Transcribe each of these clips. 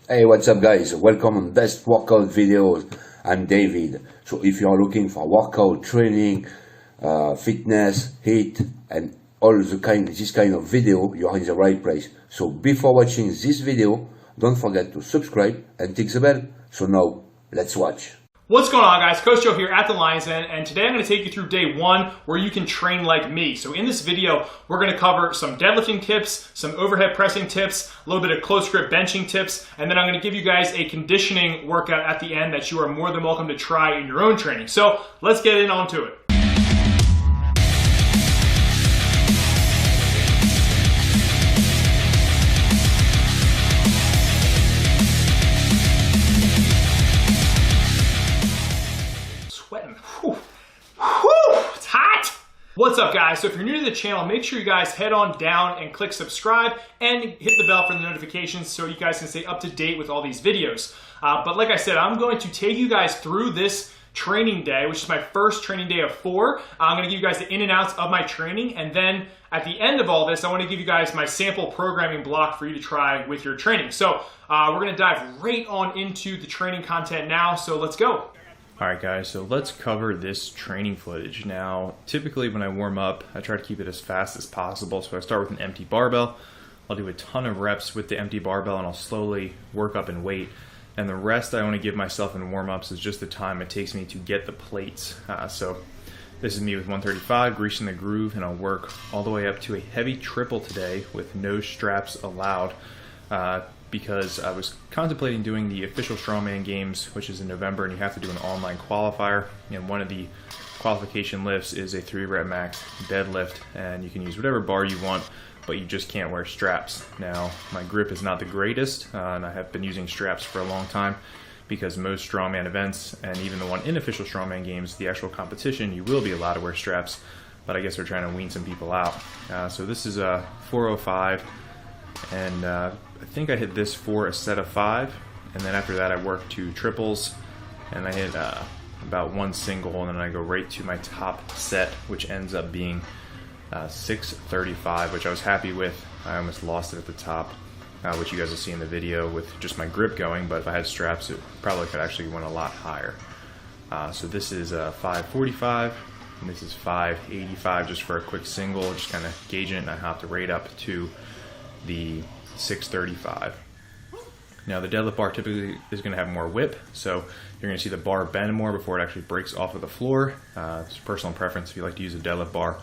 Hey, what's up guys? Welcome on Best Workout Videos. I'm David. So if you are looking for workout training, fitness, heat, and all this kind of video, you are in the right place. So before watching this video, don't forget to subscribe and tick the bell. So now, let's watch. What's going on, guys? Coach Joe here at the Lion's Den, and today I'm going to take you through day one where you can train like me. So in this video, we're going to cover some deadlifting tips, some overhead pressing tips, a little bit of close grip benching tips, and then I'm going to give you guys a conditioning workout at the end that you are more than welcome to try in your own training. So let's get onto it. It's hot! What's up, guys? So if you're new to the channel, make sure you guys head on down and click subscribe and hit the bell for the notifications so you guys can stay up to date with all these videos. But like I said, I'm going to take you guys through this training day, which is my first training day of 4. I'm going to give you guys the in and outs of my training, and then at the end of all this, I want to give you guys my sample programming block for you to try with your training. So we're going to dive right on into the training content now, so let's go. Alright guys, so let's cover this training footage. Now, typically when I warm up, I try to keep it as fast as possible. So I start with an empty barbell. I'll do a ton of reps with the empty barbell and I'll slowly work up in weight. And the rest I want to give myself in warm-ups is just the time it takes me to get the plates. So this is me with 135, greasing the groove, and I'll work all the way up to a heavy triple today with no straps allowed. Because I was contemplating doing the official strongman games, which is in November, and you have to do an online qualifier. And one of the qualification lifts is a 3-rep max deadlift, and you can use whatever bar you want, but you just can't wear straps. Now, my grip is not the greatest, and I have been using straps for a long time because most strongman events, and even the one in official strongman games, the actual competition, you will be allowed to wear straps, but I guess we're trying to wean some people out. So this is a 405, and I think I hit this for a set of 5, and then after that I work 2 triples, and I hit about 1 single, and then I go right to my top set, which ends up being 635, which I was happy with. I almost lost it at the top, which you guys will see in the video with just my grip going, but if I had straps it probably could actually went a lot higher. So this is 545, and this is 585 just for a quick single, just kind of gauging it, and I hopped right up to the 635. Now the deadlift bar typically is going to have more whip, so you're going to see the bar bend more before it actually breaks off of the floor. It's personal preference if you like to use a deadlift bar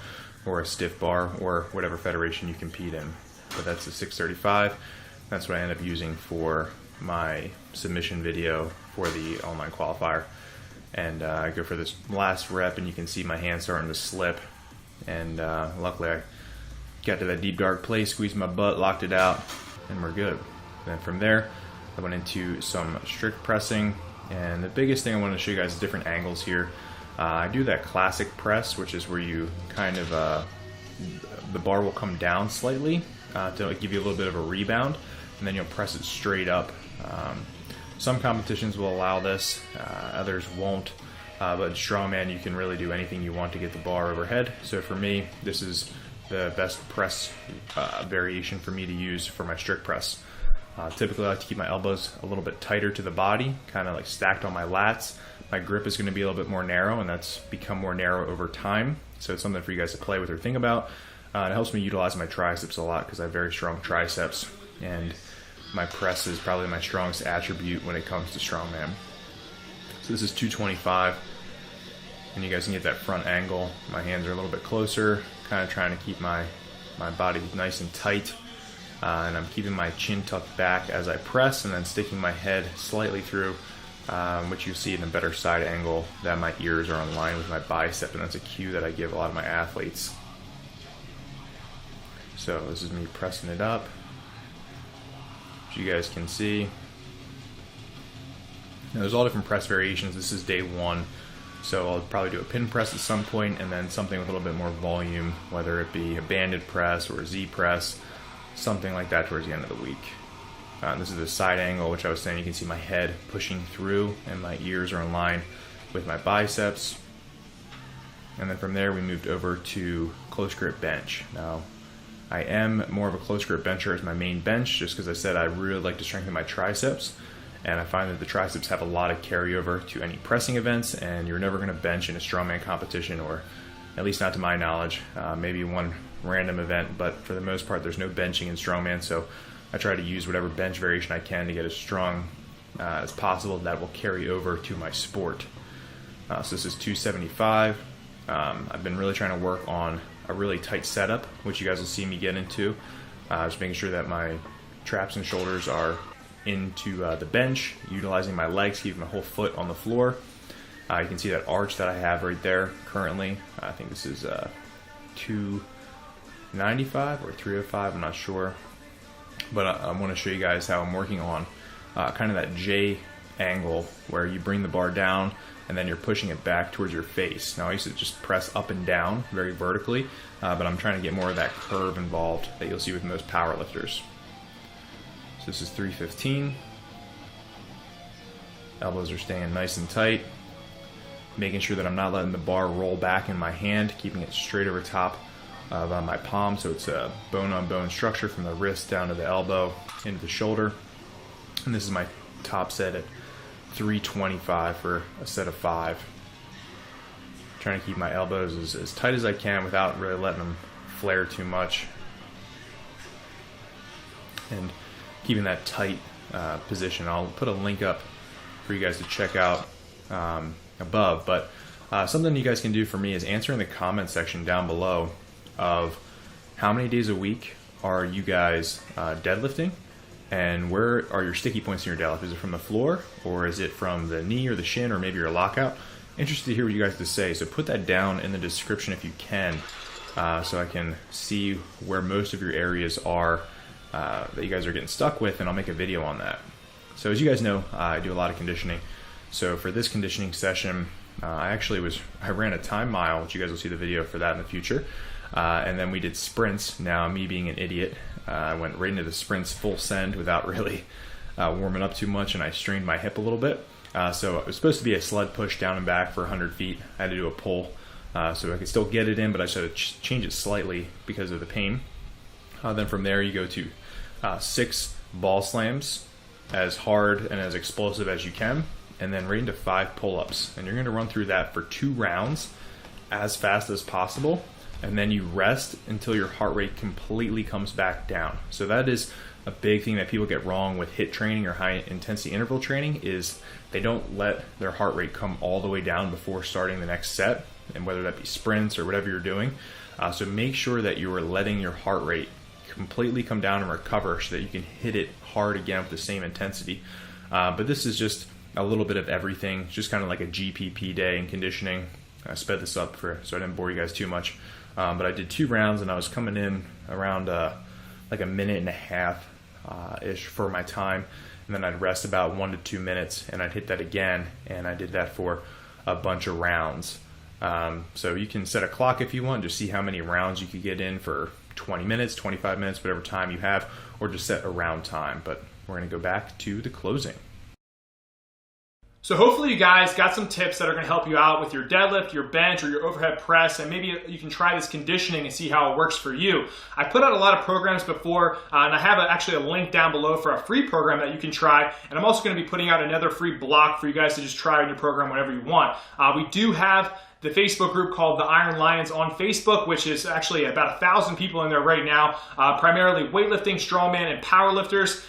or a stiff bar or whatever federation you compete in. But that's the 635. That's what I end up using for my submission video for the online qualifier. And I go for this last rep, and you can see my hand starting to slip. And luckily I got to that deep dark place, squeezed my butt, locked it out, and we're good. Then from there, I went into some strict pressing, and the biggest thing I wanted to show you guys is different angles here. I do that classic press, which is where you kind of, the bar will come down slightly to give you a little bit of a rebound, and then you'll press it straight up. Some competitions will allow this, others won't. But in strongman, you can really do anything you want to get the bar overhead. So for me, this is the best press variation for me to use for my strict press. Typically I like to keep my elbows a little bit tighter to the body, kind of like stacked on my lats. My grip is going to be a little bit more narrow, and that's become more narrow over time. So it's something for you guys to play with or think about. It helps me utilize my triceps a lot because I have very strong triceps, and my press is probably my strongest attribute when it comes to strongman. So this is 225. And you guys can get that front angle. My hands are a little bit closer, kind of trying to keep my body nice and tight. And I'm keeping my chin tucked back as I press, and then sticking my head slightly through, which you see in a better side angle that my ears are in line with my bicep, and that's a cue that I give a lot of my athletes. So this is me pressing it up, as you guys can see. Now there's all different press variations. This is day 1. So I'll probably do a pin press at some point, and then something with a little bit more volume, whether it be a banded press or a Z press, something like that towards the end of the week. This is the side angle, which I was saying you can see my head pushing through, and my ears are in line with my biceps. And then from there we moved over to close grip bench. Now I am more of a close grip bencher as my main bench, just because I said I really like to strengthen my triceps. And I find that the triceps have a lot of carryover to any pressing events, and you're never going to bench in a strongman competition, or at least not to my knowledge. Maybe one random event, but for the most part, there's no benching in strongman. So I try to use whatever bench variation I can to get as strong as possible that will carry over to my sport. So this is 275. I've been really trying to work on a really tight setup, which you guys will see me get into. Just making sure that my traps and shoulders are into the bench, utilizing my legs, keeping my whole foot on the floor. You can see that arch that I have right there currently. I think this is 295 or 305, I'm not sure. But I want to show you guys how I'm working on kind of that J angle where you bring the bar down and then you're pushing it back towards your face. Now I used to just press up and down very vertically, but I'm trying to get more of that curve involved that you'll see with most power lifters. So this is 315. Elbows are staying nice and tight, making sure that I'm not letting the bar roll back in my hand, keeping it straight over top of my palm, so it's a bone-on-bone structure from the wrist down to the elbow into the shoulder. And this is my top set at 325 for a set of 5. Trying to keep my elbows as tight as I can without really letting them flare too much, and keeping that tight position. I'll put a link up for you guys to check out above, but something you guys can do for me is answer in the comment section down below of how many days a week are you guys deadlifting, and where are your sticky points in your deadlift? Is it from the floor, or is it from the knee or the shin, or maybe your lockout? Interested to hear what you guys have to say, so put that down in the description if you can, so I can see where most of your areas are that you guys are getting stuck with, and I'll make a video on that. So as you guys know, I do a lot of conditioning. So for this conditioning session, I ran a time mile, which you guys will see the video for that in the future. And then we did sprints. Now, me being an idiot, I went right into the sprints full send without really warming up too much, and I strained my hip a little bit. So it was supposed to be a sled push down and back for 100 feet. I had to do a pull, so I could still get it in, but I just had to change it slightly because of the pain. Then from there, you go to 6 ball slams, as hard and as explosive as you can, and then right into 5 pull-ups. And you're going to run through that for 2 rounds as fast as possible, and then you rest until your heart rate completely comes back down. So that is a big thing that people get wrong with HIIT training or high intensity interval training, is they don't let their heart rate come all the way down before starting the next set, and whether that be sprints or whatever you're doing. So make sure that you are letting your heart rate completely come down and recover so that you can hit it hard again with the same intensity. But this is just a little bit of everything, just kind of like a GPP day in conditioning. I sped this up so I didn't bore you guys too much. But I did 2 rounds, and I was coming in around like a minute and a half ish for my time, and then I'd rest about 1 to 2 minutes, and I'd hit that again, and I did that for a bunch of rounds. So you can set a clock if you want, just see how many rounds you could get in for 20 minutes, 25 minutes, whatever time you have, or just set a round time. But we're going to go back to the closing. So hopefully you guys got some tips that are going to help you out with your deadlift, your bench, or your overhead press, and maybe you can try this conditioning and see how it works for you. I put out a lot of programs before, and I have actually a link down below for a free program that you can try, and I'm also going to be putting out another free block for you guys to just try in your program whenever you want. We do have the Facebook group called the Iron Lions on Facebook, which is actually about 1,000 people in there right now, primarily weightlifting, strongman, and powerlifters.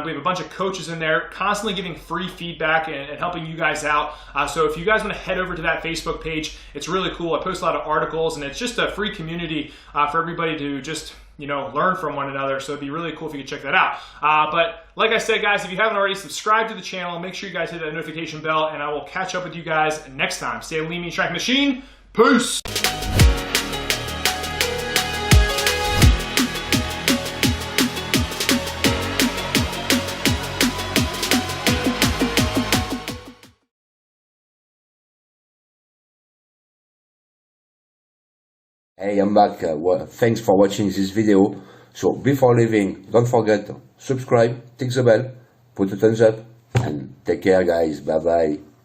We have a bunch of coaches in there constantly giving free feedback and helping you guys out. So if you guys want to head over to that Facebook page, it's really cool. I post a lot of articles, and it's just a free community for everybody to just learn from one another. So it'd be really cool if you could check that out. But like I said, guys, if you haven't already, subscribe to the channel. Make sure you guys hit that notification bell, and I will catch up with you guys next time. Stay lean, mean, track machine. Peace. Hey, I'm back. Thanks for watching this video. So before leaving, don't forget, subscribe, tick the bell, put a thumbs up, and take care, guys. Bye bye.